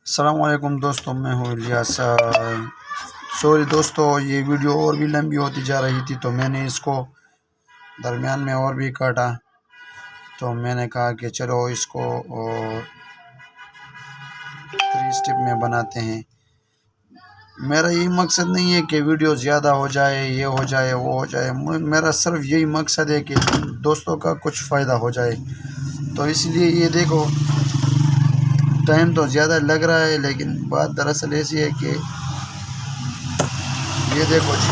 अस्सलामुअलैकुम दोस्तों, मैं हूँ इलियास। सॉरी दोस्तों, ये वीडियो और भी लंबी होती जा रही थी तो मैंने इसको दरमियान में और भी काटा। तो मैंने कहा कि चलो इसको 3 स्टेप में बनाते हैं। मेरा यही मकसद नहीं है कि वीडियो ज़्यादा हो जाए, ये हो जाए, वो हो जाए। मेरा सिर्फ यही मकसद है कि दोस्तों का कुछ फ़ायदा हो जाए। तो इसलिए ये देखो, टाइम तो ज़्यादा लग रहा है, लेकिन बात दरअसल ऐसी है कि ये देखो जी,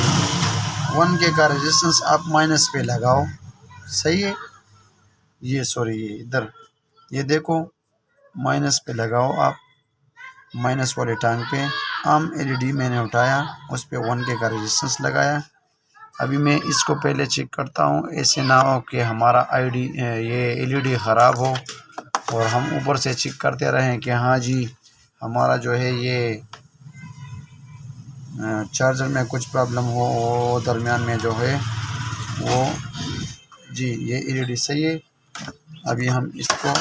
1K का रेजिस्टेंस आप माइनस पे लगाओ, सही है। ये सॉरी, ये इधर, ये देखो, माइनस पे लगाओ आप, माइनस वाले टांग पे आम एलईडी मैंने उठाया, उस पे 1K का रेजिस्टेंस लगाया। अभी मैं इसको पहले चेक करता हूँ, ऐसे ना हो कि हमारा ये एलईडी ख़राब हो और हम ऊपर से चेक करते रहें कि हाँ जी हमारा जो है ये चार्जर में कुछ प्रॉब्लम हो दरमियान में जो है वो। जी ये एलईडी सही है। अभी हम इसको,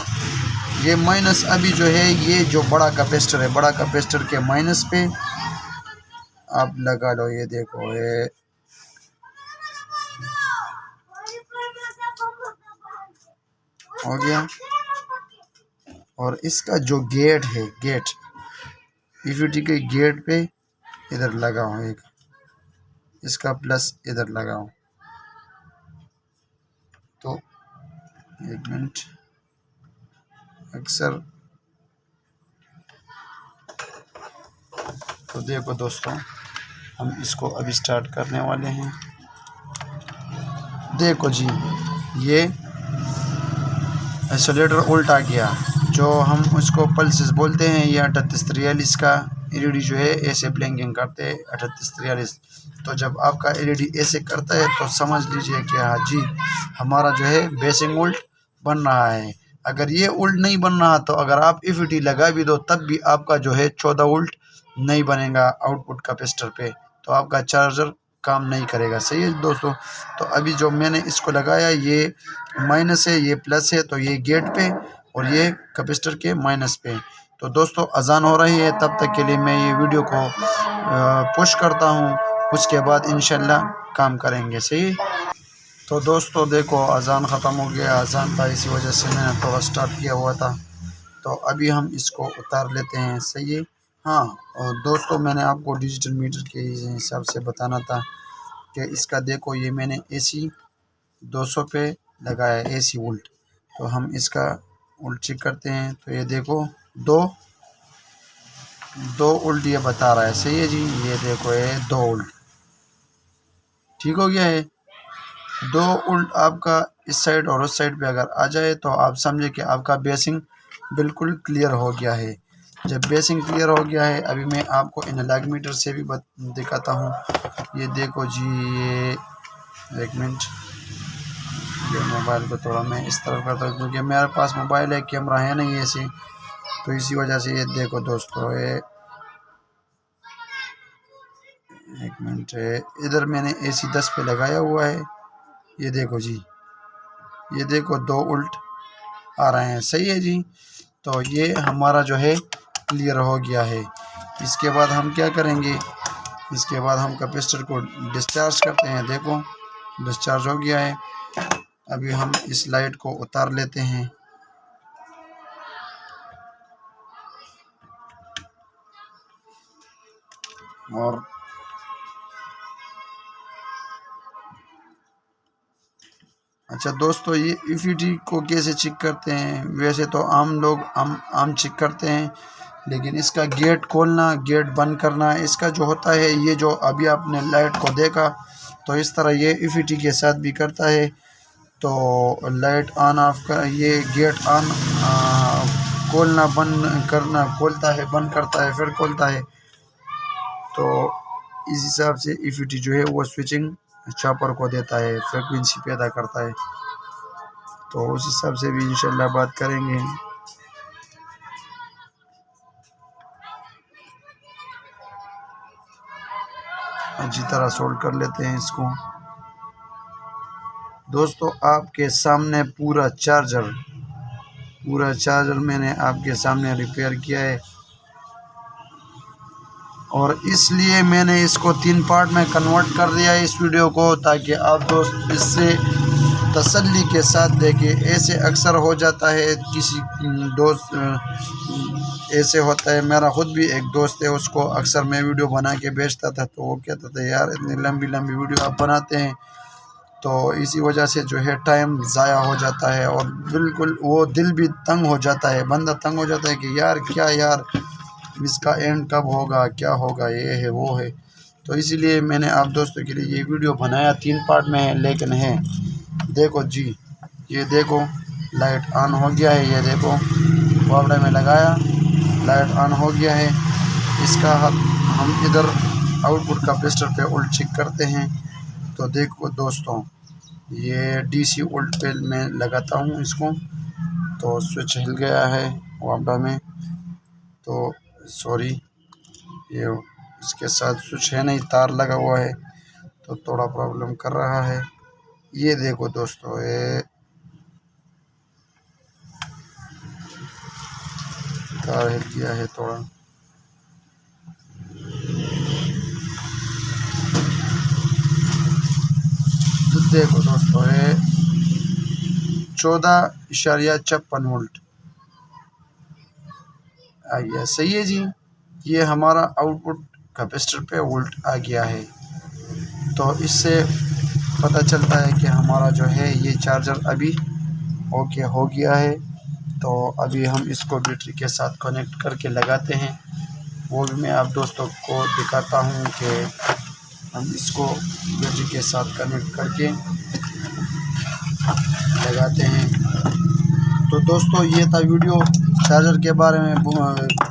ये माइनस अभी जो है, ये जो बड़ा कैपेसिटर है, बड़ा कैपेसिटर के माइनस पे आप लगा लो। ये देखो, ये हो गया। और इसका जो गेट है, गेट ईवीटी के गेट पे इधर लगाओ, एक इसका प्लस इधर लगाओ। तो एक मिनट, अक्सर तो देखो दोस्तों, हम इसको अभी स्टार्ट करने वाले हैं। देखो जी, ये आइसोलेटर उल्टा गया, जो हम उसको पल्सेस बोलते हैं। ये 3843 का एलईडी जो है ऐसे ब्लिंकिंग करते हैं, 3843। तो जब आपका एलईडी ऐसे करता है तो समझ लीजिए कि हाँ जी हमारा जो है बेसिंग उल्ट बन रहा है। अगर ये उल्ट नहीं बन रहा तो अगर आप ईवीटी लगा भी दो तब भी आपका जो है 14 उल्ट नहीं बनेगा आउटपुट कैपेसिटर पे, तो आपका चार्जर काम नहीं करेगा। सही है दोस्तों। तो अभी जो मैंने इसको लगाया, ये माइनस है, ये प्लस है, तो ये गेट पे और ये कैपेसिटर के माइनस पे। तो दोस्तों अजान हो रही है, तब तक के लिए मैं ये वीडियो को पुश करता हूँ, उसके बाद इंशाल्लाह काम करेंगे। सही। तो दोस्तों देखो, अजान ख़त्म हो गया, अजान था इसी वजह से मैंने थोड़ा स्टार्ट किया हुआ था। तो अभी हम इसको उतार लेते हैं। सही है। हाँ, और दोस्तों मैंने आपको डिजिटल मीटर के हिसाब से बताना था कि इसका देखो, ये मैंने AC 200 पे लगाया, AC वोल्ट। तो हम इसका उल्ट चेक करते हैं, तो ये देखो, दो उल्ट ये बता रहा है। सही है जी, ये देखो, ये 2 उल्ट ठीक हो गया है। 2 उल्ट आपका इस साइड और उस साइड पे अगर आ जाए तो आप समझे कि आपका बेसिंग बिल्कुल क्लियर हो गया है। जब बेसिंग क्लियर हो गया है, अभी मैं आपको एनालॉग मीटर से भी दिखाता हूँ। ये देखो जी, ये एक मिनट, ये मोबाइल को थोड़ा मैं इस तरफ करता हूँ क्योंकि मेरे पास मोबाइल है, कैमरा है नहीं ऐसे, तो इसी वजह से। ये देखो दोस्तों, ये एक मिनट, इधर मैंने AC 10 पे लगाया हुआ है। ये देखो जी, ये देखो 2 उल्ट आ रहे हैं। सही है जी। तो ये हमारा जो है क्लियर हो गया है। इसके बाद हम क्या करेंगे, इसके बाद हम कैपेसिटर को डिस्चार्ज करते हैं। देखो डिस्चार्ज हो गया है। अभी हम इस लाइट को उतार लेते हैं। और अच्छा दोस्तों, ये ईवीटी को कैसे चेक करते हैं? वैसे तो आम लोग आम चेक करते हैं, लेकिन इसका गेट खोलना, गेट बंद करना, इसका जो होता है, ये जो अभी आपने लाइट को देखा, तो इस तरह ये ईवीटी के साथ भी करता है। तो लाइट ऑन ऑफ का, ये गेट ऑन खोलना बंद करना, खोलता है, बंद करता है, फिर खोलता है। तो इस हिसाब से ईवीटी जो है वो स्विचिंग चॉपर को देता है, फ्रिक्वेंसी पैदा करता है। तो उस हिसाब से भी इंशाल्लाह बात करेंगे। अच्छी तरह सोल्ड कर लेते हैं इसको। दोस्तों आपके सामने पूरा चार्जर मैंने आपके सामने रिपेयर किया है। और इसलिए मैंने इसको 3 पार्ट में कन्वर्ट कर दिया है इस वीडियो को, ताकि आप दोस्त इससे तसल्ली के साथ देखें। ऐसे अक्सर हो जाता है, किसी दोस्त ऐसे होता है। मेरा ख़ुद भी एक दोस्त है, उसको अक्सर मैं वीडियो बना के भेजता था, तो वो कहता था यार इतनी लंबी लंबी वीडियो आप बनाते हैं, तो इसी वजह से जो है टाइम ज़ाया हो जाता है और बिल्कुल वो दिल भी तंग हो जाता है, बंदा तंग हो जाता है कि यार क्या यार इसका एंड कब होगा, क्या होगा, ये है वो है। तो इसीलिए मैंने आप दोस्तों के लिए ये वीडियो बनाया। 3 पार्ट में है, लेकिन है देखो जी, ये देखो लाइट ऑन हो गया है, ये देखो वापड़ा में लगाया, लाइट ऑन हो गया है। इसका हम इधर आउटपुट कैपेसिटर पे उल्ट चेक करते हैं, तो देखो दोस्तों ये डीसी उल्ट पे मैं लगाता हूँ इसको, तो स्विच हिल गया है वापड़ा में, तो सॉरी ये इसके साथ स्विच है नहीं, तार लगा हुआ है तो थोड़ा प्रॉब्लम कर रहा है। ये देखो दोस्तों ये तार हिल गया है थोड़ा। तो देखो दोस्तों ये 14.56 वोल्ट आ गया, सही है जी। ये हमारा आउटपुट कैपेसिटर पे वोल्ट आ गया है, तो इससे पता चलता है कि हमारा जो है ये चार्जर अभी ओके हो गया है। तो अभी हम इसको बैटरी के साथ कनेक्ट करके लगाते हैं, वो भी मैं आप दोस्तों को दिखाता हूँ कि हम इसको बैटरी के साथ कनेक्ट करके लगाते हैं। तो दोस्तों ये था वीडियो चार्जर के बारे में।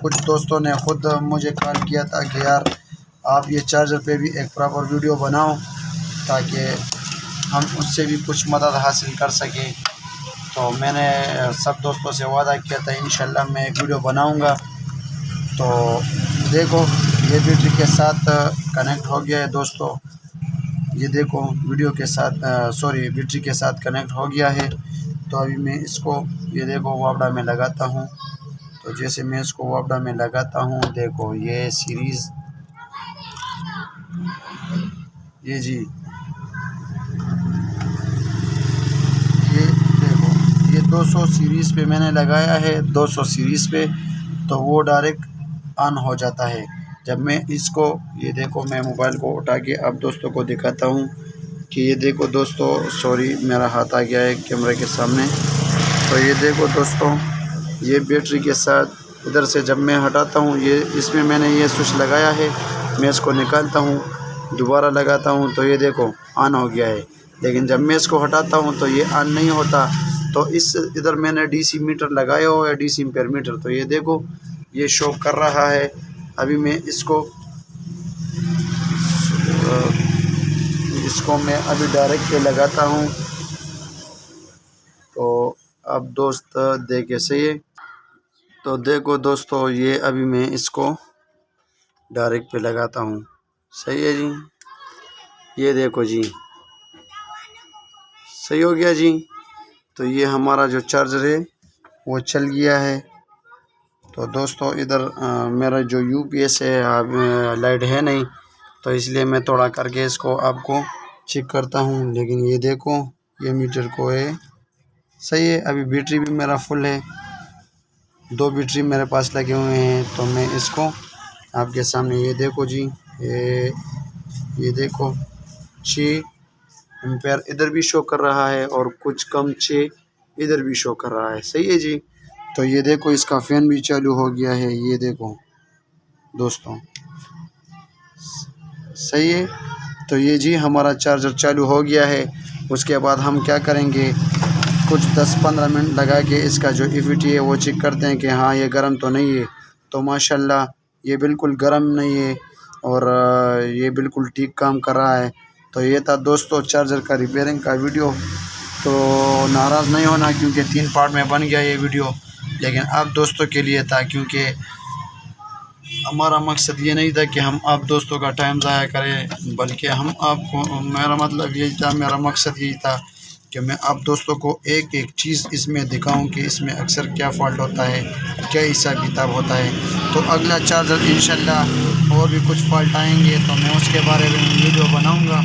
कुछ दोस्तों ने ख़ुद मुझे कॉल किया था कि यार आप ये चार्जर पे भी एक प्रॉपर वीडियो बनाओ, ताकि हम उससे भी कुछ मदद हासिल कर सकें। तो मैंने सब दोस्तों से वादा किया था इंशाल्लाह मैं एक वीडियो बनाऊंगा। तो देखो ये बैटरी के साथ कनेक्ट हो गया है दोस्तों, ये देखो वीडियो के साथ बैटरी के साथ कनेक्ट हो गया है। तो अभी मैं इसको ये देखो वापड़ा में लगाता हूँ। तो जैसे मैं इसको वापड़ा में लगाता हूँ, देखो ये सीरीज़, ये जी ये देखो ये 200 सीरीज़ पे मैंने लगाया है, 200 सीरीज़ पे, तो वो डायरेक्ट ऑन हो जाता है। जब मैं इसको ये देखो मैं मोबाइल को उठा के अब दोस्तों को दिखाता हूँ कि ये देखो दोस्तों, सॉरी मेरा हाथ आ गया है कैमरे के सामने। तो ये देखो दोस्तों ये बैटरी के साथ इधर से जब मैं हटाता हूँ, ये इसमें मैंने ये स्विच लगाया है, मैं इसको निकालता हूँ, दोबारा लगाता हूँ, तो ये देखो ऑन हो गया है। लेकिन जब मैं इसको हटाता हूँ तो ये ऑन नहीं होता। तो इस इधर मैंने डीसी मीटर लगाया हुआ है, डीसी एम्पेयर मीटर, तो ये देखो ये शो कर रहा है। अभी मैं इसको मैं अभी डायरेक्ट पे लगाता हूँ, तो अब दोस्त देखे सही है। तो देखो दोस्तों ये अभी मैं इसको डायरेक्ट पे लगाता हूँ, सही है जी। ये देखो जी सही हो गया जी। तो ये हमारा जो चार्जर है वो चल गया है। तो दोस्तों इधर मेरा जो यूपीएस है लाइट है नहीं, तो इसलिए मैं थोड़ा करके इसको आपको चेक करता हूँ। लेकिन ये देखो ये मीटर को है, सही है। अभी बैटरी भी मेरा फुल है, 2 बैटरी मेरे पास लगे हुए हैं। तो मैं इसको आपके सामने ये देखो जी, ये देखो 6 एम्पेयर इधर भी शो कर रहा है और कुछ कम 6 इधर भी शो कर रहा है, सही है जी। तो ये देखो इसका फ़ैन भी चालू हो गया है, ये देखो दोस्तों, सही है। तो ये जी हमारा चार्जर चालू हो गया है। उसके बाद हम क्या करेंगे, कुछ 10-15 मिनट लगा के इसका जो ईफीटी है वो चेक करते हैं कि हाँ ये गर्म तो नहीं है। तो माशाल्लाह ये बिल्कुल गर्म नहीं है और ये बिल्कुल ठीक काम कर रहा है। तो ये था दोस्तों चार्जर का रिपेयरिंग का वीडियो। तो नाराज़ नहीं होना क्योंकि 3 पार्ट में बन गया ये वीडियो, लेकिन आप दोस्तों के लिए था, क्योंकि हमारा मकसद ये नहीं था कि हम आप दोस्तों का टाइम ज़ाया करें, बल्कि हम आपको, मेरा मतलब यही था, मेरा मकसद यही था कि मैं आप दोस्तों को एक एक चीज़ इसमें दिखाऊं कि इसमें अक्सर क्या फ़ॉल्ट होता है, क्या हिसाब किताब होता है। तो अगला चार्जर इंशाल्लाह और भी कुछ फ़ॉल्ट आएंगे तो मैं उसके बारे में वीडियो बनाऊंगा।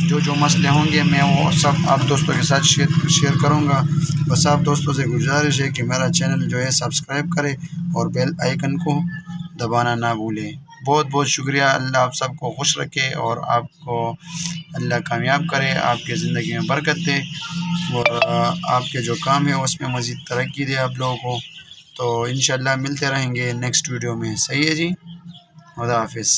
जो जो मसले होंगे मैं वो सब आप दोस्तों के साथ शेयर करूंगा। बस आप दोस्तों से गुजारिश है कि मेरा चैनल जो है सब्सक्राइब करें और बेल आइकन को दबाना ना भूलें। बहुत बहुत शुक्रिया। अल्लाह आप सबको खुश रखे और आपको अल्लाह कामयाब करे, आपके ज़िंदगी में बरकत दे और आपके जो काम है उसमें मज़ीद तरक्की दे आप लोगों को। तो इंशाल्लाह मिलते रहेंगे नेक्स्ट वीडियो में। सही है जी, खुदा हाफिज़।